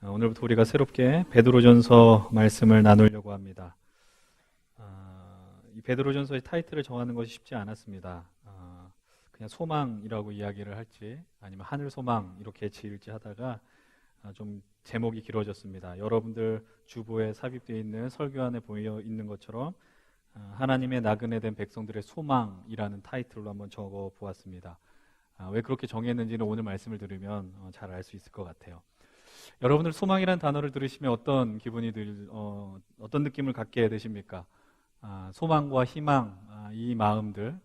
오늘부터 우리가 새롭게 베드로전서 말씀을 나누려고 합니다. 이 베드로전서의 타이틀을 정하는 것이 쉽지 않았습니다. 그냥 소망이라고 이야기를 할지 아니면 하늘 소망 이렇게 지을지 하다가 좀 제목이 길어졌습니다. 여러분들 주보에 삽입되어 있는 설교안에 보여 있는 것처럼 하나님의 나그네 된 백성들의 소망이라는 타이틀로 한번 적어 보았습니다. 왜 그렇게 정했는지는 오늘 말씀을 들으면 잘 알 수 있을 것 같아요. 여러분들 소망이라는 단어를 들으시면 어떤 기분이 어떤 느낌을 갖게 되십니까? 소망과 희망, 이 마음들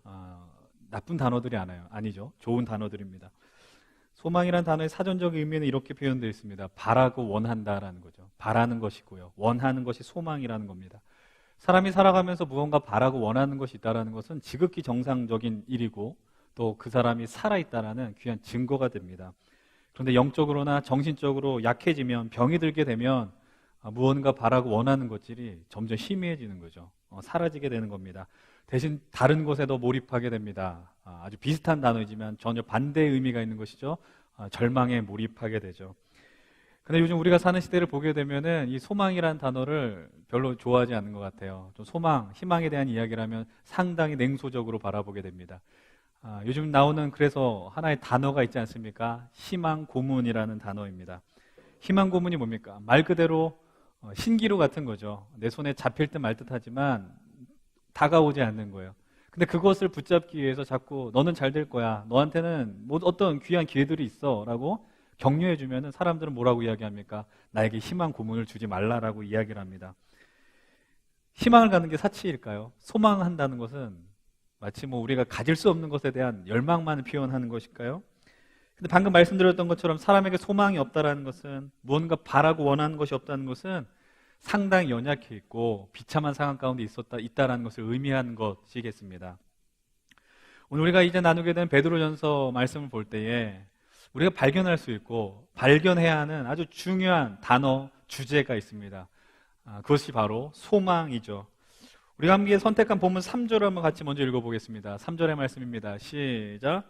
나쁜 단어들이 아니죠. 좋은 단어들입니다. 소망이라는 단어의 사전적 의미는 이렇게 표현되어 있습니다. 바라고 원한다라는 거죠. 바라는 것이고요. 원하는 것이 소망이라는 겁니다. 사람이 살아가면서 무언가 바라고 원하는 것이 있다는 것은 지극히 정상적인 일이고 또 그 사람이 살아있다는 귀한 증거가 됩니다. 그런데 영적으로나 정신적으로 약해지면 병이 들게 되면 무언가 바라고 원하는 것들이 점점 희미해지는 거죠. 사라지게 되는 겁니다. 대신 다른 것에도 몰입하게 됩니다. 아주 비슷한 단어이지만 전혀 반대의 의미가 있는 것이죠. 절망에 몰입하게 되죠. 근데 요즘 우리가 사는 시대를 보게 되면은 이 소망이라는 단어를 별로 좋아하지 않는 것 같아요. 좀 소망, 희망에 대한 이야기를 하면 상당히 냉소적으로 바라보게 됩니다. 요즘 나오는 그래서 하나의 단어가 있지 않습니까? 희망 고문이라는 단어입니다. 희망 고문이 뭡니까? 말 그대로 신기루 같은 거죠. 내 손에 잡힐 듯 말 듯 하지만 다가오지 않는 거예요. 근데 그것을 붙잡기 위해서 자꾸 너는 잘 될 거야. 너한테는 뭐 어떤 귀한 기회들이 있어. 라고 격려해 주면은 사람들은 뭐라고 이야기합니까? 나에게 희망 고문을 주지 말라라고 이야기를 합니다. 희망을 갖는 게 사치일까요? 소망한다는 것은 마치 우리가 가질 수 없는 것에 대한 열망만을 표현하는 것일까요? 근데 방금 말씀드렸던 것처럼 사람에게 소망이 없다라는 것은 무언가 바라고 원하는 것이 없다는 것은 상당히 연약해 있고 비참한 상황 가운데 있다라는 것을 의미하는 것이겠습니다. 오늘 우리가 이제 나누게 된 베드로전서 말씀을 볼 때에 우리가 발견할 수 있고 발견해야 하는 아주 중요한 단어, 주제가 있습니다. 그것이 바로 소망이죠. 우리가 함께 선택한 본문 3절을 한번 같이 먼저 읽어보겠습니다. 3절의 말씀입니다. 시작.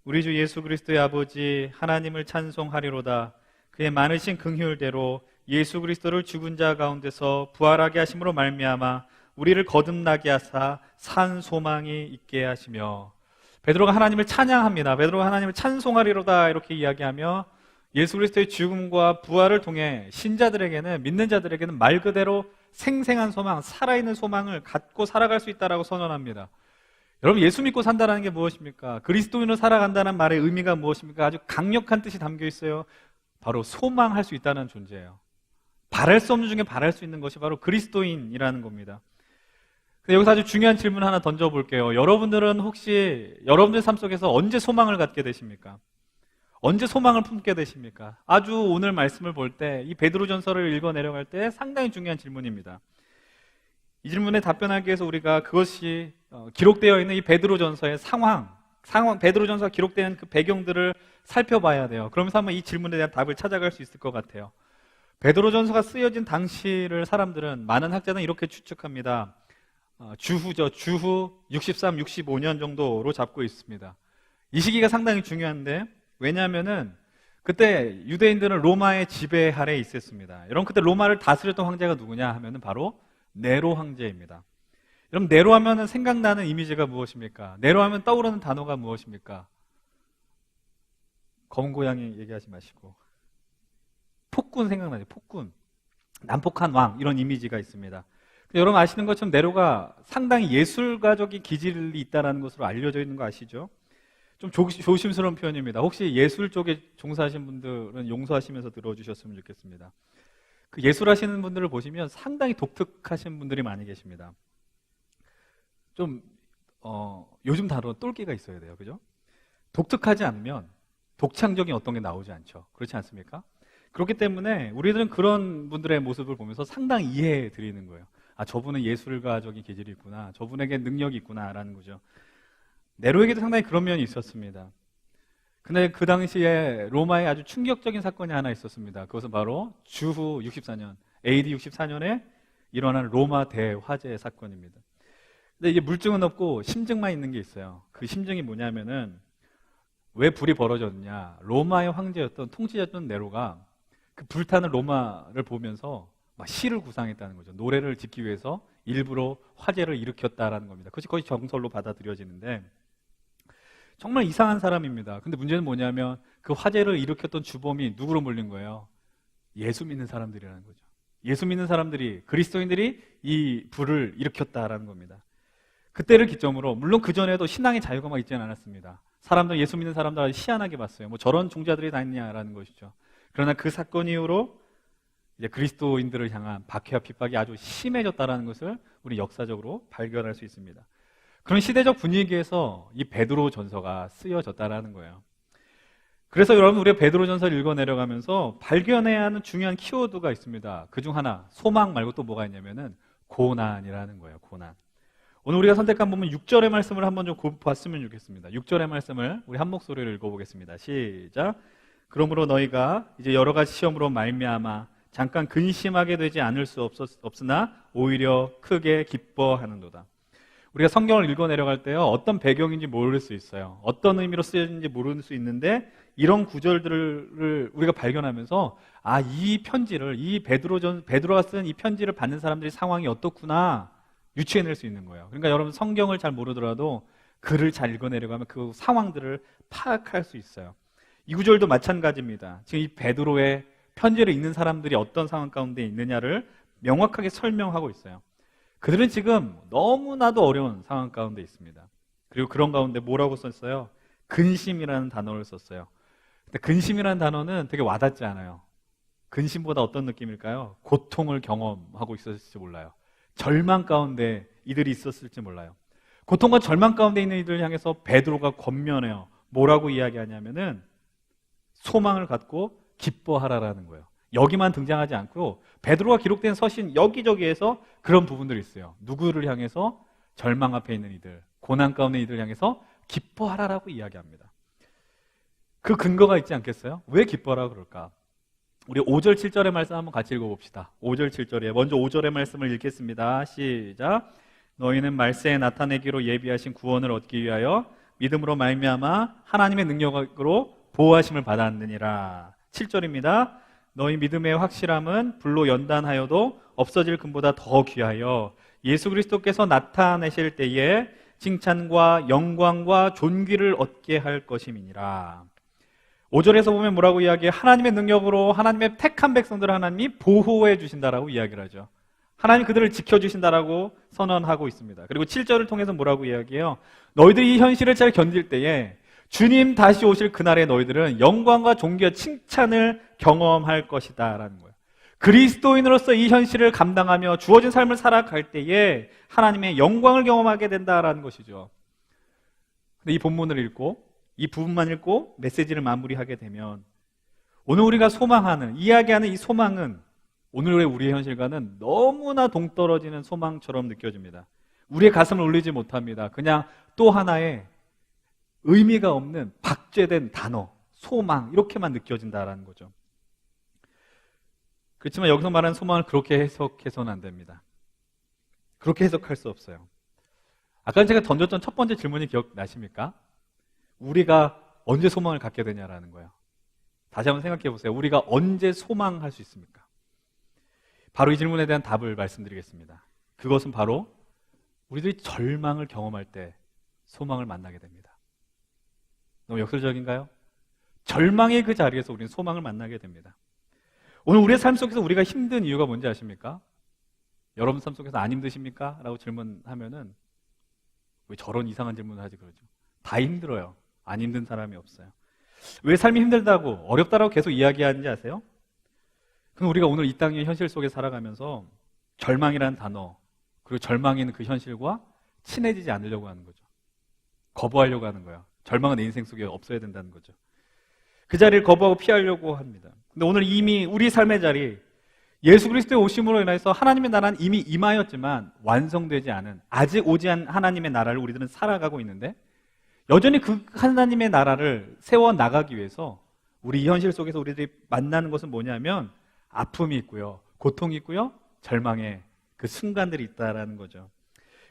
우리 주 예수 그리스도의 아버지 하나님을 찬송하리로다. 그의 많으신 긍휼대로 예수 그리스도를 죽은 자 가운데서 부활하게 하심으로 말미암아 우리를 거듭나게 하사 산 소망이 있게 하시며. 베드로가 하나님을 찬양합니다. 베드로가 하나님을 찬송하리로다 이렇게 이야기하며 예수 그리스도의 죽음과 부활을 통해 신자들에게는, 믿는 자들에게는 말 그대로 생생한 소망, 살아있는 소망을 갖고 살아갈 수 있다라고 선언합니다. 여러분, 예수 믿고 산다는 게 무엇입니까? 그리스도인으로 살아간다는 말의 의미가 무엇입니까? 아주 강력한 뜻이 담겨 있어요. 바로 소망할 수 있다는 존재예요. 바랄 수 없는 중에 바랄 수 있는 것이 바로 그리스도인이라는 겁니다. 근데 여기서 아주 중요한 질문 하나 던져볼게요. 여러분들은 혹시 여러분들 삶 속에서 언제 소망을 갖게 되십니까? 언제 소망을 품게 되십니까? 아주 오늘 말씀을 볼 때 이 베드로전서를 읽어 내려갈 때 상당히 중요한 질문입니다. 이 질문에 답변하기 위해서 우리가 그것이 기록되어 있는 이 베드로전서의 상황, 베드로전서가 기록된 그 배경들을 살펴봐야 돼요. 그러면서 한번 이 질문에 대한 답을 찾아갈 수 있을 것 같아요. 베드로전서가 쓰여진 당시를 사람들은, 많은 학자는 이렇게 추측합니다. 주후죠. 주후 63, 65년 정도로 잡고 있습니다. 이 시기가 상당히 중요한데, 왜냐하면은 그때 유대인들은 로마의 지배 아래에 있었습니다. 여러분, 그때 로마를 다스렸던 황제가 누구냐 하면은 바로 네로 황제입니다. 여러분, 네로 하면은 생각나는 이미지가 무엇입니까? 네로 하면 떠오르는 단어가 무엇입니까? 검은 고양이 얘기하지 마시고 폭군 생각나죠. 폭군, 난폭한 왕, 이런 이미지가 있습니다. 여러분 아시는 것처럼 네로가 상당히 예술가적인 기질이 있다는 것으로 알려져 있는 거 아시죠? 좀 조심스러운 표현입니다. 혹시 예술 쪽에 종사하신 분들은 용서하시면서 들어주셨으면 좋겠습니다. 그 예술하시는 분들을 보시면 상당히 독특하신 분들이 많이 계십니다. 좀 요즘 단어 똘끼가 있어야 돼요. 그죠? 독특하지 않으면 독창적인 어떤 게 나오지 않죠. 그렇지 않습니까? 그렇기 때문에 우리들은 그런 분들의 모습을 보면서 상당히 이해해 드리는 거예요. 저분은 예술가적인 기질이 있구나, 저분에게 능력이 있구나라는 거죠. 네로에게도 상당히 그런 면이 있었습니다. 근데 그 당시에 로마에 아주 충격적인 사건이 하나 있었습니다. 그것은 바로 주후 64년, AD 64년에 일어난 로마 대화재 사건입니다. 근데 이게 물증은 없고 심증만 있는 게 있어요. 그 심증이 뭐냐면은 왜 불이 벌어졌냐, 로마의 황제였던, 통치자였던 네로가 그 불타는 로마를 보면서 막 시를 구상했다는 거죠. 노래를 짓기 위해서 일부러 화재를 일으켰다라는 겁니다. 그것이 거의 정설로 받아들여지는데 정말 이상한 사람입니다. 근데 문제는 뭐냐면 그 화재를 일으켰던 주범이 누구로 몰린 거예요? 예수 믿는 사람들이라는 거죠. 예수 믿는 사람들이, 그리스도인들이 이 불을 일으켰다라는 겁니다. 그때를 기점으로, 물론 그전에도 신앙의 자유가 막 있지는 않았습니다. 사람들, 예수 믿는 사람들 아주 희한하게 봤어요. 뭐 저런 종자들이 다 있냐라는 것이죠. 그러나 그 사건 이후로 이제 그리스도인들을 향한 박해와 핍박이 아주 심해졌다라는 것을 우리 역사적으로 발견할 수 있습니다. 그런 시대적 분위기에서 이 베드로 전서가 쓰여졌다라는 거예요. 그래서 여러분, 우리가 베드로 전서를 읽어 내려가면서 발견해야 하는 중요한 키워드가 있습니다. 그중 하나, 소망 말고 또 뭐가 있냐면은 고난이라는 거예요. 고난. 오늘 우리가 선택한 부분 6절의 말씀을 한번 좀 봤으면 좋겠습니다. 6절의 말씀을 우리 한 목소리로 읽어보겠습니다. 시작. 그러므로 너희가 이제 여러 가지 시험으로 말미암아 잠깐 근심하게 되지 않을 수 없으나 오히려 크게 기뻐하는도다. 우리가 성경을 읽어 내려갈 때요, 어떤 배경인지 모를 수 있어요. 어떤 의미로 쓰여진지 모를 수 있는데 이런 구절들을 우리가 발견하면서 이 편지를, 이 베드로가 쓴 이 편지를 받는 사람들의 상황이 어떻구나 유추해낼 수 있는 거예요. 그러니까 여러분, 성경을 잘 모르더라도 글을 잘 읽어 내려가면 그 상황들을 파악할 수 있어요. 이 구절도 마찬가지입니다. 지금 이 베드로의 편지를 읽는 사람들이 어떤 상황 가운데 있느냐를 명확하게 설명하고 있어요. 그들은 지금 너무나도 어려운 상황 가운데 있습니다. 그리고 그런 가운데 뭐라고 썼어요? 근심이라는 단어를 썼어요. 근데 근심이라는 단어는 되게 와닿지 않아요. 근심보다 어떤 느낌일까요? 고통을 경험하고 있었을지 몰라요. 절망 가운데 이들이 있었을지 몰라요. 고통과 절망 가운데 있는 이들을 향해서 베드로가 권면해요. 뭐라고 이야기하냐면은 소망을 갖고 기뻐하라라는 거예요. 여기만 등장하지 않고 베드로가 기록된 서신 여기저기에서 그런 부분들이 있어요. 누구를 향해서? 절망 앞에 있는 이들, 고난 가운데 이들을 향해서 기뻐하라라고 이야기합니다. 그 근거가 있지 않겠어요? 왜 기뻐하라고 그럴까? 우리 5절 7절의 말씀 한번 같이 읽어봅시다. 5절 7절이에요. 먼저 5절의 말씀을 읽겠습니다. 시작. 너희는 말세에 나타내기로 예비하신 구원을 얻기 위하여 믿음으로 말미암아 하나님의 능력으로 보호하심을 받았느니라. 7절입니다. 너희 믿음의 확실함은 불로 연단하여도 없어질 금보다 더 귀하여 예수 그리스도께서 나타내실 때에 칭찬과 영광과 존귀를 얻게 할 것임이니라. 5절에서 보면 뭐라고 이야기해요? 하나님의 능력으로 하나님의 택한 백성들을 하나님이 보호해 주신다라고 이야기를 하죠. 하나님 그들을 지켜주신다라고 선언하고 있습니다. 그리고 7절을 통해서 뭐라고 이야기해요? 너희들이 이 현실을 잘 견딜 때에 주님 다시 오실 그날에 너희들은 영광과 존귀와 칭찬을 경험할 것이다 라는 거예요. 그리스도인으로서 이 현실을 감당하며 주어진 삶을 살아갈 때에 하나님의 영광을 경험하게 된다라는 것이죠. 근데 이 본문을 읽고 이 부분만 읽고 메시지를 마무리하게 되면 오늘 우리가 소망하는, 이야기하는 이 소망은 오늘의 우리의 현실과는 너무나 동떨어지는 소망처럼 느껴집니다. 우리의 가슴을 울리지 못합니다. 그냥 또 하나의 의미가 없는 박제된 단어, 소망 이렇게만 느껴진다라는 거죠. 그렇지만 여기서 말하는 소망을 그렇게 해석해서는 안 됩니다. 그렇게 해석할 수 없어요. 아까 제가 던졌던 첫 번째 질문이 기억나십니까? 우리가 언제 소망을 갖게 되냐라는 거예요. 다시 한번 생각해 보세요. 우리가 언제 소망할 수 있습니까? 바로 이 질문에 대한 답을 말씀드리겠습니다. 그것은 바로 우리들이 절망을 경험할 때 소망을 만나게 됩니다. 너무 역설적인가요? 절망의 그 자리에서 우리는 소망을 만나게 됩니다. 오늘 우리의 삶 속에서 우리가 힘든 이유가 뭔지 아십니까? 여러분 삶 속에서 안 힘드십니까? 라고 질문하면은 왜 저런 이상한 질문을 하지 그러죠? 다 힘들어요. 안 힘든 사람이 없어요. 왜 삶이 힘들다고 어렵다라고 계속 이야기하는지 아세요? 그럼 우리가 오늘 이 땅의 현실 속에 살아가면서 절망이라는 단어 그리고 절망이 있는 그 현실과 친해지지 않으려고 하는 거죠. 거부하려고 하는 거예요. 절망은 내 인생 속에 없어야 된다는 거죠. 그 자리를 거부하고 피하려고 합니다. 근데 오늘 이미 우리 삶의 자리 예수 그리스도의 오심으로 인해서 하나님의 나라는 이미 임하였지만 완성되지 않은 아직 오지 않은 하나님의 나라를 우리들은 살아가고 있는데 여전히 그 하나님의 나라를 세워나가기 위해서 우리 이 현실 속에서 우리들이 만나는 것은 뭐냐면 아픔이 있고요. 고통이 있고요. 절망의 그 순간들이 있다라는 거죠.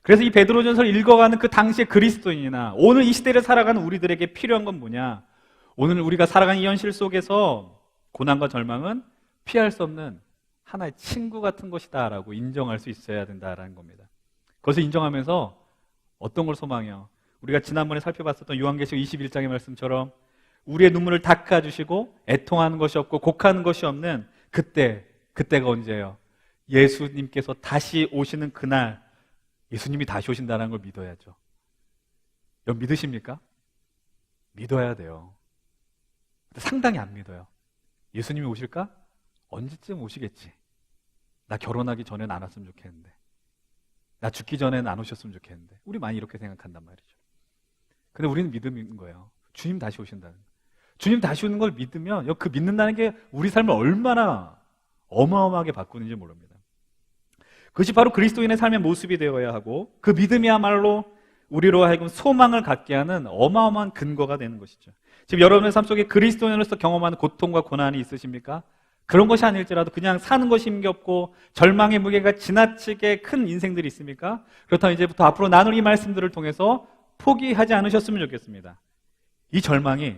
그래서 이 베드로전서를 읽어가는 그 당시의 그리스도인이나 오늘 이 시대를 살아가는 우리들에게 필요한 건 뭐냐? 오늘 우리가 살아가는 이 현실 속에서 고난과 절망은 피할 수 없는 하나의 친구 같은 것이다라고 인정할 수 있어야 된다라는 겁니다. 그것을 인정하면서 어떤 걸 소망해요? 우리가 지난번에 살펴봤었던 요한계시록 21장의 말씀처럼 우리의 눈물을 닦아주시고 애통하는 것이 없고 곡하는 것이 없는 그때가 언제예요? 예수님께서 다시 오시는 그날, 예수님이 다시 오신다는 걸 믿어야죠. 여러분 믿으십니까? 믿어야 돼요. 상당히 안 믿어요. 예수님이 오실까? 언제쯤 오시겠지. 나 결혼하기 전엔 안 왔으면 좋겠는데, 나 죽기 전에는 안 오셨으면 좋겠는데. 우리 많이 이렇게 생각한단 말이죠. 근데 우리는 믿는 거예요. 주님 다시 오신다는 거예요. 주님 다시 오는 걸 믿으면 그 믿는다는 게 우리 삶을 얼마나 어마어마하게 바꾸는지 모릅니다. 그것이 바로 그리스도인의 삶의 모습이 되어야 하고, 그 믿음이야말로 우리로 하여금 소망을 갖게 하는 어마어마한 근거가 되는 것이죠. 지금 여러분의 삶 속에 그리스도인으로서 경험하는 고통과 고난이 있으십니까? 그런 것이 아닐지라도 그냥 사는 것이 힘겹고 절망의 무게가 지나치게 큰 인생들이 있습니까? 그렇다면 이제부터 앞으로 나눌 이 말씀들을 통해서 포기하지 않으셨으면 좋겠습니다. 이 절망이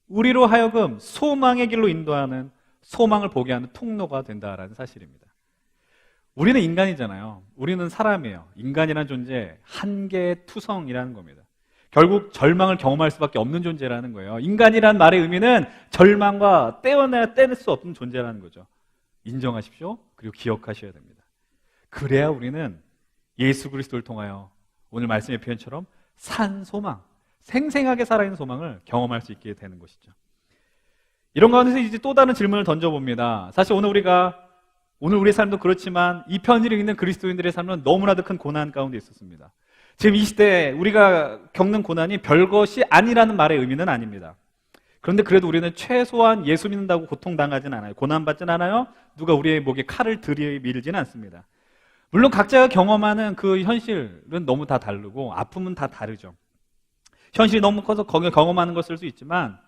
우리로 하여금 소망의 길로 인도하는, 소망을 보게 하는 통로가 된다라는 사실입니다. 우리는 인간이잖아요. 우리는 사람이에요. 인간이라는 존재, 한계의 투성이라는 겁니다. 결국 절망을 경험할 수밖에 없는 존재라는 거예요. 인간이란 말의 의미는 절망과 떼낼 수 없는 존재라는 거죠. 인정하십시오. 그리고 기억하셔야 됩니다. 그래야 우리는 예수 그리스도를 통하여 오늘 말씀의 표현처럼 산 소망, 생생하게 살아있는 소망을 경험할 수 있게 되는 것이죠. 이런 가운데서 이제 또 다른 질문을 던져봅니다. 사실 오늘 우리의 삶도 그렇지만 이 편지를 읽는 그리스도인들의 삶은 너무나도 큰 고난 가운데 있었습니다. 지금 이 시대에 우리가 겪는 고난이 별것이 아니라는 말의 의미는 아닙니다. 그런데 그래도 우리는 최소한 예수 믿는다고 고통당하진 않아요. 고난받진 않아요. 누가 우리의 목에 칼을 들이밀지는 않습니다. 물론 각자가 경험하는 그 현실은 너무 다 다르고 아픔은 다 다르죠. 현실이 너무 커서 거기에 경험하는 것일 수 있지만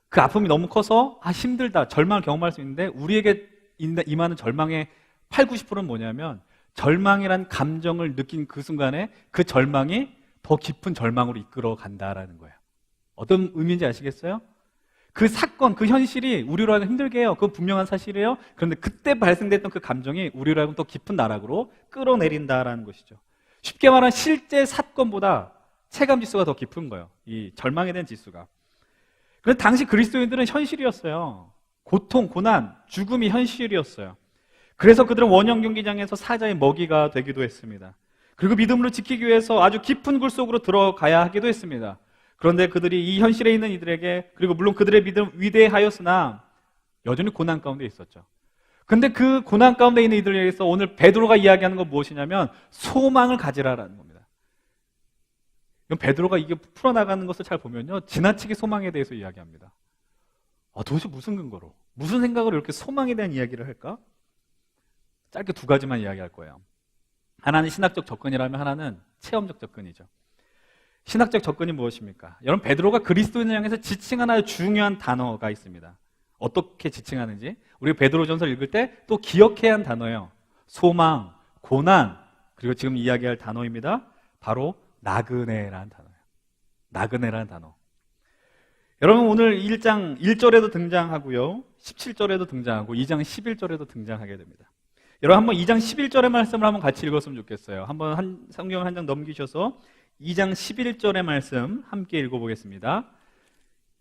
그 아픔이 너무 커서 힘들다, 절망을 경험할 수 있는데 우리에게 임하는 절망의 80~90%는 뭐냐면 절망이란 감정을 느낀 그 순간에 그 절망이 더 깊은 절망으로 이끌어 간다라는 거예요. 어떤 의미인지 아시겠어요? 그 사건, 그 현실이 우리로 하여금 힘들게 해요. 그건 분명한 사실이에요. 그런데 그때 발생됐던 그 감정이 우리로 하여금 더 깊은 나락으로 끌어내린다라는 것이죠. 쉽게 말하면 실제 사건보다 체감 지수가 더 깊은 거예요. 이 절망에 대한 지수가. 그런데 당시 그리스도인들은 현실이었어요. 고통, 고난, 죽음이 현실이었어요. 그래서 그들은 원형 경기장에서 사자의 먹이가 되기도 했습니다. 그리고 믿음으로 지키기 위해서 아주 깊은 굴 속으로 들어가야 하기도 했습니다. 그런데 그들이 이 현실에 있는 이들에게, 그리고 물론 그들의 믿음 위대하였으나 여전히 고난 가운데 있었죠. 근데 그 고난 가운데 있는 이들에게서 오늘 베드로가 이야기하는 건 무엇이냐면 소망을 가지라라는 겁니다. 베드로가 이게 풀어나가는 것을 잘 보면요, 지나치게 소망에 대해서 이야기합니다. 도대체 무슨 근거로, 무슨 생각으로 이렇게 소망에 대한 이야기를 할까? 짧게 두 가지만 이야기할 거예요. 하나는 신학적 접근이라면 하나는 체험적 접근이죠. 신학적 접근이 무엇입니까? 여러분, 베드로가 그리스도인을 향해서 지칭하는 아주 중요한 단어가 있습니다. 어떻게 지칭하는지 우리가 베드로전서를 읽을 때 또 기억해야 하는 단어예요. 소망, 고난, 그리고 지금 이야기할 단어입니다. 바로 나그네라는 단어예요. 나그네라는 단어. 여러분, 오늘 1장 1절에도 등장하고요, 17절에도 등장하고 2장 11절에도 등장하게 됩니다. 여러분, 한번 2장 11절의 말씀을 한번 같이 읽었으면 좋겠어요. 한번 성경을 한 장 넘기셔서 2장 11절의 말씀 함께 읽어보겠습니다.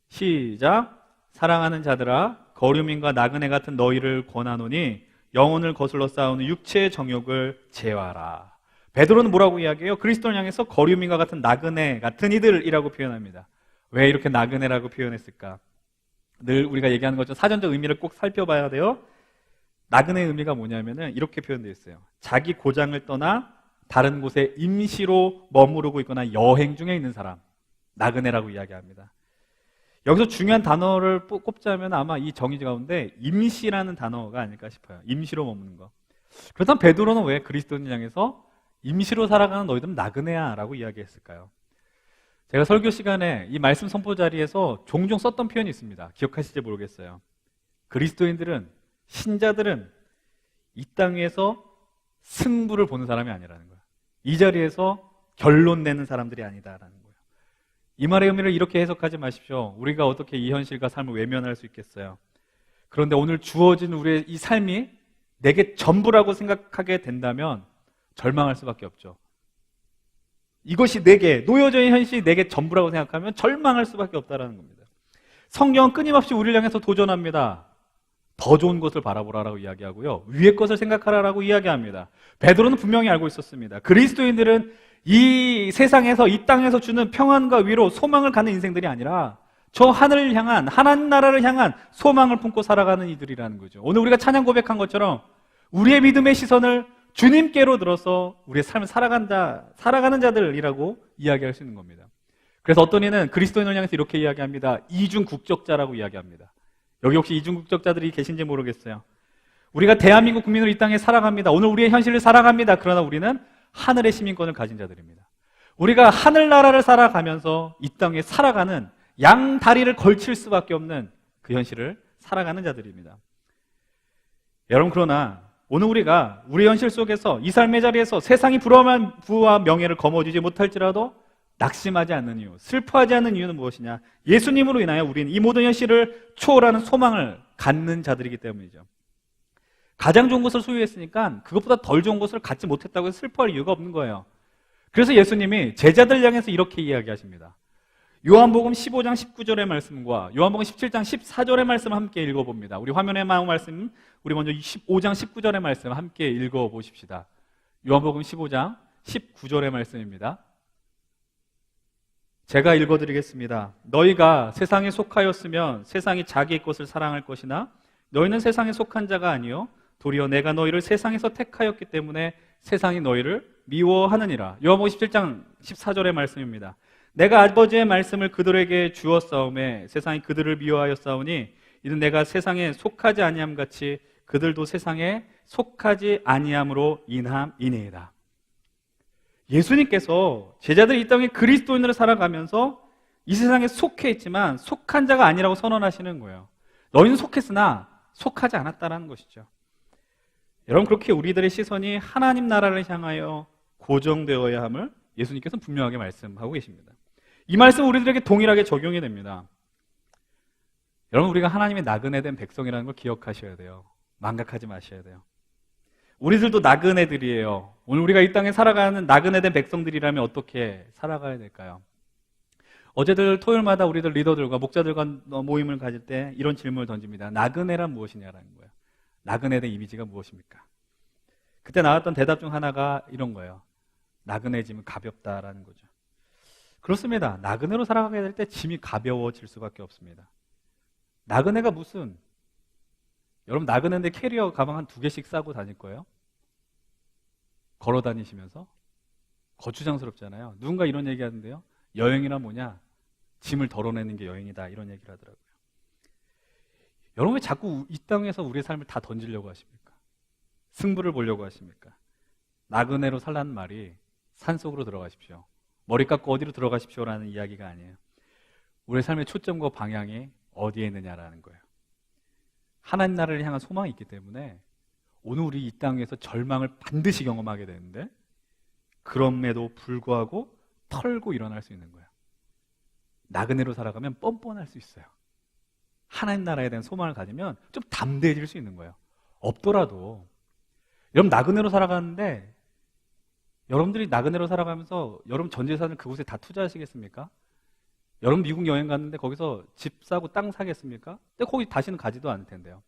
시작. 사랑하는 자들아, 거류민과 나그네 같은 너희를 권하노니 영혼을 거슬러 싸우는 육체의 정욕을 제어하라. 베드로는 뭐라고 이야기해요? 그리스도를 향해서 거류민과 같은 나그네 같은 이들이라고 표현합니다. 왜 이렇게 나그네라고 표현했을까? 늘 우리가 얘기하는 것처럼 사전적 의미를 꼭 살펴봐야 돼요. 나그네의 의미가 뭐냐면은 이렇게 표현되어 있어요. 자기 고장을 떠나 다른 곳에 임시로 머무르고 있거나 여행 중에 있는 사람, 나그네라고 이야기합니다. 여기서 중요한 단어를 꼽자면 아마 이 정의 가운데 임시라는 단어가 아닐까 싶어요. 임시로 머무는 거. 그렇다면 베드로는 왜 그리스도인을 향해서 임시로 살아가는 너희들은 나그네야 라고 이야기했을까요? 제가 설교 시간에 이 말씀 선포 자리에서 종종 썼던 표현이 있습니다. 기억하실지 모르겠어요. 그리스도인들은, 신자들은 이 땅 위에서 승부를 보는 사람이 아니라는 거예요. 이 자리에서 결론 내는 사람들이 아니다라는 거예요. 이 말의 의미를 이렇게 해석하지 마십시오. 우리가 어떻게 이 현실과 삶을 외면할 수 있겠어요? 그런데 오늘 주어진 우리의 이 삶이 내게 전부라고 생각하게 된다면 절망할 수밖에 없죠. 이것이 내게, 놓여져 있는 현실이 내게 전부라고 생각하면 절망할 수밖에 없다는 겁니다. 성경은 끊임없이 우리를 향해서 도전합니다. 더 좋은 것을 바라보라라고 이야기하고요. 위의 것을 생각하라라고 이야기합니다. 베드로는 분명히 알고 있었습니다. 그리스도인들은 이 세상에서, 이 땅에서 주는 평안과 위로, 소망을 갖는 인생들이 아니라 저 하늘을 향한, 하나님 나라를 향한 소망을 품고 살아가는 이들이라는 거죠. 오늘 우리가 찬양 고백한 것처럼 우리의 믿음의 시선을 주님께로 들어서 우리의 삶을 살아가는 자들이라고 이야기할 수 있는 겁니다. 그래서 어떤 이는 그리스도인을 향해서 이렇게 이야기합니다. 이중 국적자라고 이야기합니다. 여기 혹시 이중 국적자들이 계신지 모르겠어요. 우리가 대한민국 국민으로 이 땅에 살아갑니다. 오늘 우리의 현실을 살아갑니다. 그러나 우리는 하늘의 시민권을 가진 자들입니다. 우리가 하늘나라를 살아가면서 이 땅에 살아가는, 양 다리를 걸칠 수밖에 없는 그 현실을 살아가는 자들입니다. 여러분, 그러나 오늘 우리가 우리 현실 속에서 이 삶의 자리에서 세상이 부러워한 부와 명예를 거머쥐지 못할지라도 낙심하지 않는 이유, 슬퍼하지 않는 이유는 무엇이냐? 예수님으로 인하여 우리는 이 모든 현실을 초월하는 소망을 갖는 자들이기 때문이죠. 가장 좋은 것을 소유했으니까 그것보다 덜 좋은 것을 갖지 못했다고 해서 슬퍼할 이유가 없는 거예요. 그래서 예수님이 제자들 향해서 이렇게 이야기하십니다. 요한복음 15장 19절의 말씀과 요한복음 17장 14절의 말씀 함께 읽어봅니다. 우리 화면에 나온 말씀, 우리 먼저 15장 19절의 말씀 함께 읽어보십시다. 요한복음 15장 19절의 말씀입니다. 제가 읽어드리겠습니다. 너희가 세상에 속하였으면 세상이 자기의 것을 사랑할 것이나 너희는 세상에 속한 자가 아니요 도리어 내가 너희를 세상에서 택하였기 때문에 세상이 너희를 미워하느니라. 요한복음 17장 14절의 말씀입니다. 내가 아버지의 말씀을 그들에게 주었사오매 세상이 그들을 미워하였사오니 이는 내가 세상에 속하지 아니함 같이 그들도 세상에 속하지 아니함으로 인함이니이다. 예수님께서 제자들이 이 땅에 그리스도인으로 살아가면서 이 세상에 속해 있지만 속한 자가 아니라고 선언하시는 거예요. 너희는 속했으나 속하지 않았다라는 것이죠. 여러분, 그렇게 우리들의 시선이 하나님 나라를 향하여 고정되어야 함을 예수님께서는 분명하게 말씀하고 계십니다. 이 말씀은 우리들에게 동일하게 적용이 됩니다. 여러분, 우리가 하나님의 나그네 된 백성이라는 걸 기억하셔야 돼요. 망각하지 마셔야 돼요. 우리들도 나그네들이에요. 오늘 우리가 이 땅에 살아가는 나그네 된 백성들이라면 어떻게 살아가야 될까요? 어제들 토요일마다 우리들 리더들과 목자들과 모임을 가질 때 이런 질문을 던집니다. 나그네란 무엇이냐라는 거예요. 나그네 된 이미지가 무엇입니까? 그때 나왔던 대답 중 하나가 이런 거예요. 나그네 짐은 가볍다라는 거죠. 그렇습니다. 나그네로 살아가게 될 때 짐이 가벼워질 수밖에 없습니다. 나그네가 무슨, 여러분 나그네인데 캐리어 가방 한 2개씩 싸고 다닐 거예요? 걸어 다니시면서? 거추장스럽잖아요. 누군가 이런 얘기 하는데요. 여행이란 뭐냐? 짐을 덜어내는 게 여행이다. 이런 얘기를 하더라고요. 여러분 왜 자꾸 이 땅에서 우리의 삶을 다 던지려고 하십니까? 승부를 보려고 하십니까? 나그네로 살라는 말이 산속으로 들어가십시오. 머리 깎고 어디로 들어가십시오라는 이야기가 아니에요. 우리의 삶의 초점과 방향이 어디에 있느냐라는 거예요. 하나님 나라를 향한 소망이 있기 때문에 오늘 우리 이 땅에서 절망을 반드시 경험하게 되는데 그럼에도 불구하고 털고 일어날 수 있는 거예요. 나그네로 살아가면 뻔뻔할 수 있어요. 하나님 나라에 대한 소망을 가지면 좀 담대해질 수 있는 거예요. 없더라도 여러분 나그네로 살아가는데 여러분들이 나그네로 살아가면서 여러분 전 재산을 그곳에 다 투자하시겠습니까? 여러분 미국 여행 갔는데 거기서 집 사고 땅 사겠습니까? 근데 거기 다시는 가지도 않을 텐데요.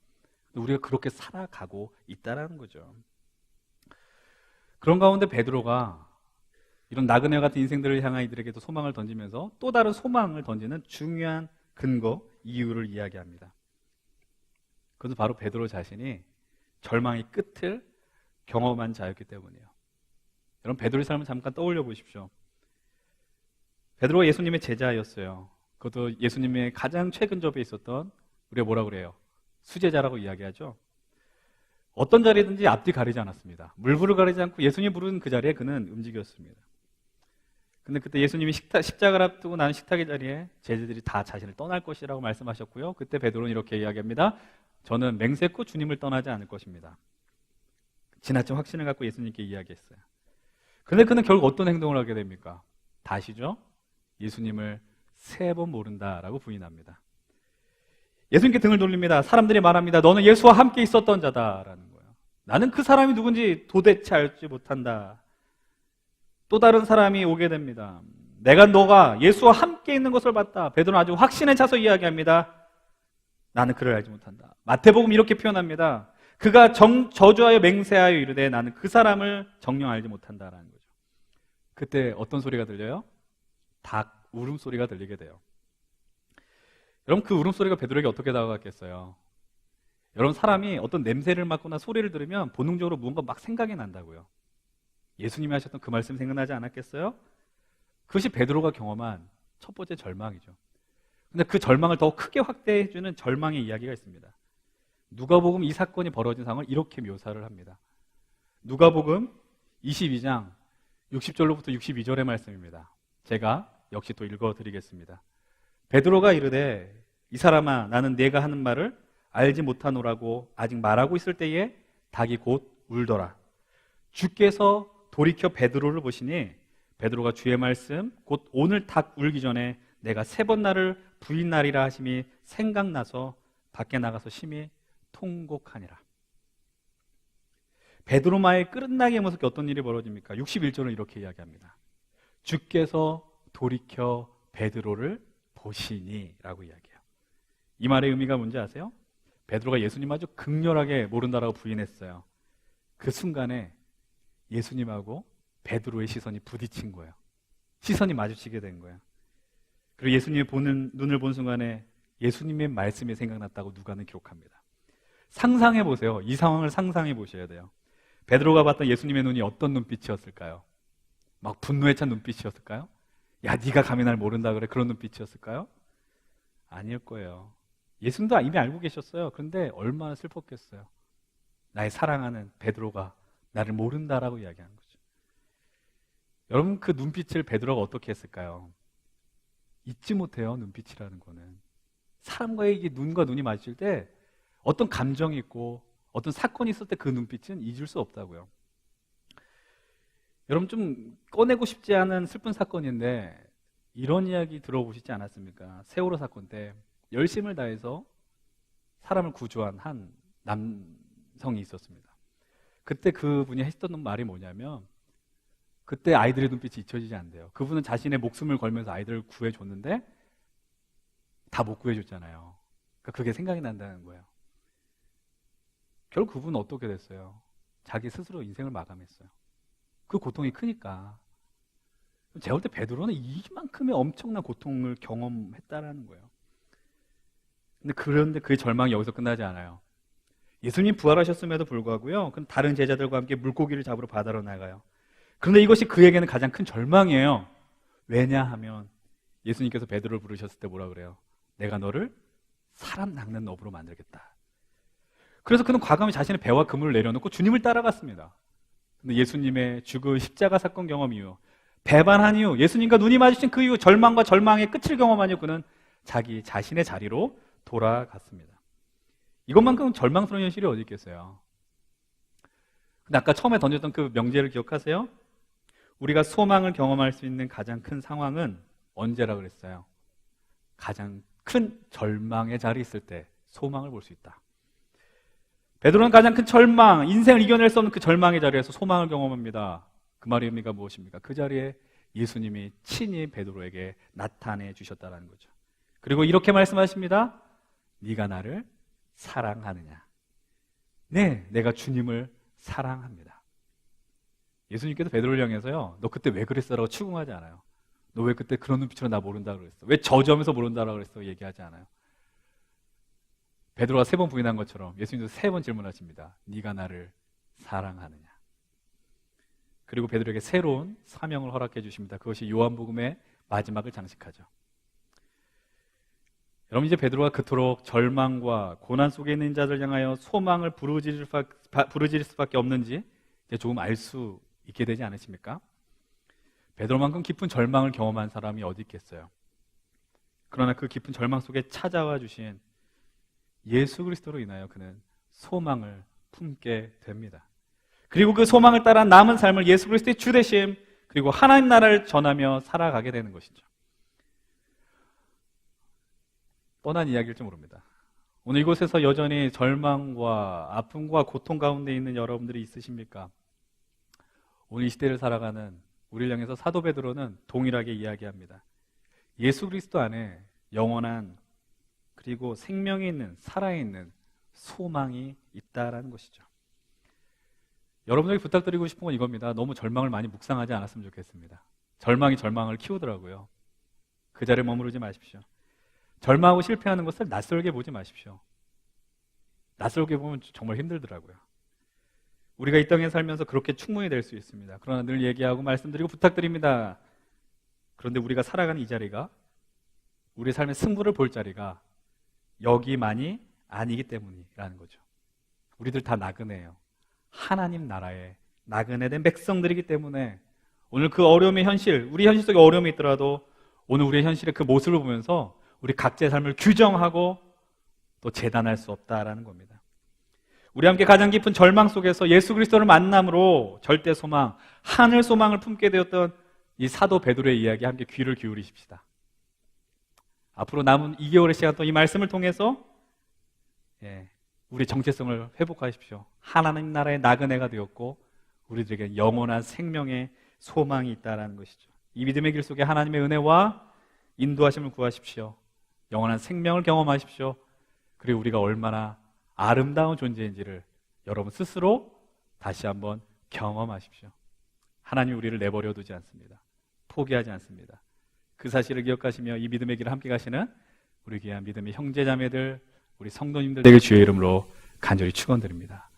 우리가 그렇게 살아가고 있다라는 거죠. 그런 가운데 베드로가 이런 나그네 같은 인생들을 향한 이들에게도 소망을 던지면서 또 다른 소망을 던지는 중요한 근거, 이유를 이야기합니다. 그것은 바로 베드로 자신이 절망의 끝을 경험한 자였기 때문이에요. 여러분 베드로의 삶을 잠깐 떠올려 보십시오. 베드로가 예수님의 제자였어요. 그것도 예수님의 가장 최근 접에 있었던 우리가 뭐라 그래요? 수제자라고 이야기하죠. 어떤 자리든지 앞뒤 가리지 않았습니다. 물불을 가리지 않고 예수님이 부른 그 자리에 그는 움직였습니다. 근데 그때 예수님이 십자가를 앞두고 나는 식탁의 자리에 제자들이 다 자신을 떠날 것이라고 말씀하셨고요. 그때 베드로는 이렇게 이야기합니다. 저는 맹세코 주님을 떠나지 않을 것입니다. 지나친 확신을 갖고 예수님께 이야기했어요. 근데 그는 결국 어떤 행동을 하게 됩니까? 다시죠? 예수님을 3번 모른다라고 부인합니다. 예수님께 등을 돌립니다. 사람들이 말합니다. 너는 예수와 함께 있었던 자다라는 거예요. 나는 그 사람이 누군지 도대체 알지 못한다. 또 다른 사람이 오게 됩니다. 너가 예수와 함께 있는 것을 봤다. 베드로는 아주 확신에 차서 이야기합니다. 나는 그를 알지 못한다. 마태복음 이렇게 표현합니다. 그가 저주하여 맹세하여 이르되 나는 그 사람을 정녕 알지 못한다라는 거죠. 그때 어떤 소리가 들려요? 닭 울음소리가 들리게 돼요. 여러분, 그 울음소리가 베드로에게 어떻게 다가갔겠어요? 여러분, 사람이 어떤 냄새를 맡거나 소리를 들으면 본능적으로 무언가 막 생각이 난다고요. 예수님이 하셨던 그 말씀 생각나지 않았겠어요? 그것이 베드로가 경험한 첫 번째 절망이죠. 근데 그 절망을 더 크게 확대해주는 절망의 이야기가 있습니다. 누가복음 이 사건이 벌어진 상황을 이렇게 묘사를 합니다. 누가복음 22장 60절로부터 62절의 말씀입니다. 제가 역시 또 읽어드리겠습니다. 베드로가 이르되 이 사람아 나는 네가 하는 말을 알지 못하노라고 아직 말하고 있을 때에 닭이 곧 울더라. 주께서 돌이켜 베드로를 보시니 베드로가 주의 말씀 곧 오늘 닭 울기 전에 내가 3번 나를 부인하리라 하심이 생각나서 밖에 나가서 심히 통곡하니라. 베드로마의 끝나게 무섭게 어떤 일이 벌어집니까? 61절은 이렇게 이야기합니다. 주께서 돌이켜 베드로를 보시니 라고 이야기해요. 이 말의 의미가 뭔지 아세요? 베드로가 예수님 아주 극렬하게 모른다라고 부인했어요. 그 순간에 예수님하고 베드로의 시선이 부딪힌 거예요. 시선이 마주치게 된 거예요. 그리고 예수님의 눈을 본 순간에 예수님의 말씀이 생각났다고 누가는 기록합니다. 상상해 보세요. 이 상황을 상상해 보셔야 돼요. 베드로가 봤던 예수님의 눈이 어떤 눈빛이었을까요? 막 분노에 찬 눈빛이었을까요? 야, 네가 감히 날 모른다 그래? 그런 눈빛이었을까요? 아닐 거예요. 예수님도 이미 알고 계셨어요. 그런데 얼마나 슬펐겠어요. 나의 사랑하는 베드로가 나를 모른다라고 이야기하는 거죠. 여러분, 그 눈빛을 베드로가 어떻게 했을까요? 잊지 못해요. 눈빛이라는 거는 사람과의 이게 눈과 눈이 마주칠 때 어떤 감정이 있고 어떤 사건이 있을 때 그 눈빛은 잊을 수 없다고요. 여러분, 좀 꺼내고 싶지 않은 슬픈 사건인데 이런 이야기 들어보시지 않았습니까? 세월호 사건 때 열심을 다해서 사람을 구조한 한 남성이 있었습니다. 그때 그분이 했던 말이 뭐냐면 그때 아이들의 눈빛이 잊혀지지 않대요. 그분은 자신의 목숨을 걸면서 아이들을 구해줬는데 다 못 구해줬잖아요. 그러니까 그게 생각이 난다는 거예요. 결국 그분은 어떻게 됐어요? 자기 스스로 인생을 마감했어요. 그 고통이 크니까. 제가 볼 때 베드로는 이만큼의 엄청난 고통을 경험했다라는 거예요. 그런데 그의 절망이 여기서 끝나지 않아요. 예수님 부활하셨음에도 불구하고요, 그럼 다른 제자들과 함께 물고기를 잡으러 바다로 나가요. 그런데 이것이 그에게는 가장 큰 절망이에요. 왜냐하면 예수님께서 베드로를 부르셨을 때 뭐라 그래요? 내가 너를 사람 낚는 어부로 만들겠다. 그래서 그는 과감히 자신의 배와 그물을 내려놓고 주님을 따라갔습니다. 근데 예수님의 죽은 십자가 사건 경험 이후, 배반한 이후, 예수님과 눈이 마주친 그 이후 절망과 절망의 끝을 경험한 이후 그는 자기 자신의 자리로 돌아갔습니다. 이것만큼 절망스러운 현실이 어디 있겠어요? 근데 아까 처음에 던졌던 그 명제를 기억하세요? 우리가 소망을 경험할 수 있는 가장 큰 상황은 언제라 그랬어요? 가장 큰 절망의 자리에 있을 때 소망을 볼 수 있다. 베드로는 가장 큰 절망, 인생을 이겨낼 수 없는 그 절망의 자리에서 소망을 경험합니다. 그 말의 의미가 무엇입니까? 그 자리에 예수님이 친히 베드로에게 나타내 주셨다는 거죠. 그리고 이렇게 말씀하십니다. 네가 나를 사랑하느냐? 네, 내가 주님을 사랑합니다. 예수님께서 베드로를 향해서요, 너 그때 왜 그랬어라고 추궁하지 않아요. 너 왜 그때 그런 눈빛으로 나 모른다고 그랬어? 왜 저주하면서 모른다고 그랬어? 얘기하지 않아요. 베드로가 3번 부인한 것처럼 예수님도 3번 질문하십니다. 네가 나를 사랑하느냐? 그리고 베드로에게 새로운 사명을 허락해 주십니다. 그것이 요한복음의 마지막을 장식하죠. 여러분, 이제 베드로가 그토록 절망과 고난 속에 있는 자들 향하여 소망을 부르짖을 수밖에 없는지 이제 조금 알 수 있게 되지 않으십니까? 베드로만큼 깊은 절망을 경험한 사람이 어디 있겠어요? 그러나 그 깊은 절망 속에 찾아와 주신 예수 그리스도로 인하여 그는 소망을 품게 됩니다. 그리고 그 소망을 따라 남은 삶을 예수 그리스도의 주되심 그리고 하나님 나라를 전하며 살아가게 되는 것이죠. 뻔한 이야기일지 모릅니다. 오늘 이곳에서 여전히 절망과 아픔과 고통 가운데 있는 여러분들이 있으십니까? 오늘 이 시대를 살아가는 우리를 향해서 사도 베드로는 동일하게 이야기합니다. 예수 그리스도 안에 영원한 그리고 생명이 있는 살아있는 소망이 있다라는 것이죠. 여러분에게 부탁드리고 싶은 건 이겁니다. 너무 절망을 많이 묵상하지 않았으면 좋겠습니다. 절망이 절망을 키우더라고요. 그 자리에 머무르지 마십시오. 절망하고 실패하는 것을 낯설게 보지 마십시오. 낯설게 보면 정말 힘들더라고요. 우리가 이 땅에 살면서 그렇게 충분히 될 수 있습니다. 그러나 늘 얘기하고 말씀드리고 부탁드립니다. 그런데 우리가 살아가는 이 자리가 우리 삶의 승부를 볼 자리가 여기만이 아니기 때문이라는 거죠. 우리들 다 나그네예요. 하나님 나라에 나그네된 백성들이기 때문에 오늘 그 어려움의 현실, 우리 현실 속에 어려움이 있더라도 오늘 우리의 현실의 그 모습을 보면서 우리 각자의 삶을 규정하고 또 재단할 수 없다라는 겁니다. 우리 함께 가장 깊은 절망 속에서 예수 그리스도를 만남으로 절대 소망, 하늘 소망을 품게 되었던 이 사도 베드로의 이야기에 함께 귀를 기울이십시다. 앞으로 남은 2개월의 시간 또 이 말씀을 통해서 우리 정체성을 회복하십시오. 하나님 나라의 나그네가 되었고 우리들에게 영원한 생명의 소망이 있다는 것이죠. 이 믿음의 길 속에 하나님의 은혜와 인도하심을 구하십시오. 영원한 생명을 경험하십시오. 그리고 우리가 얼마나 아름다운 존재인지를 여러분 스스로 다시 한번 경험하십시오. 하나님이 우리를 내버려 두지 않습니다. 포기하지 않습니다. 그 사실을 기억하시며 이 믿음의 길을 함께 가시는 우리 귀한 믿음의 형제자매들, 우리 성도님들 되길 주의 이름으로 간절히 축원드립니다.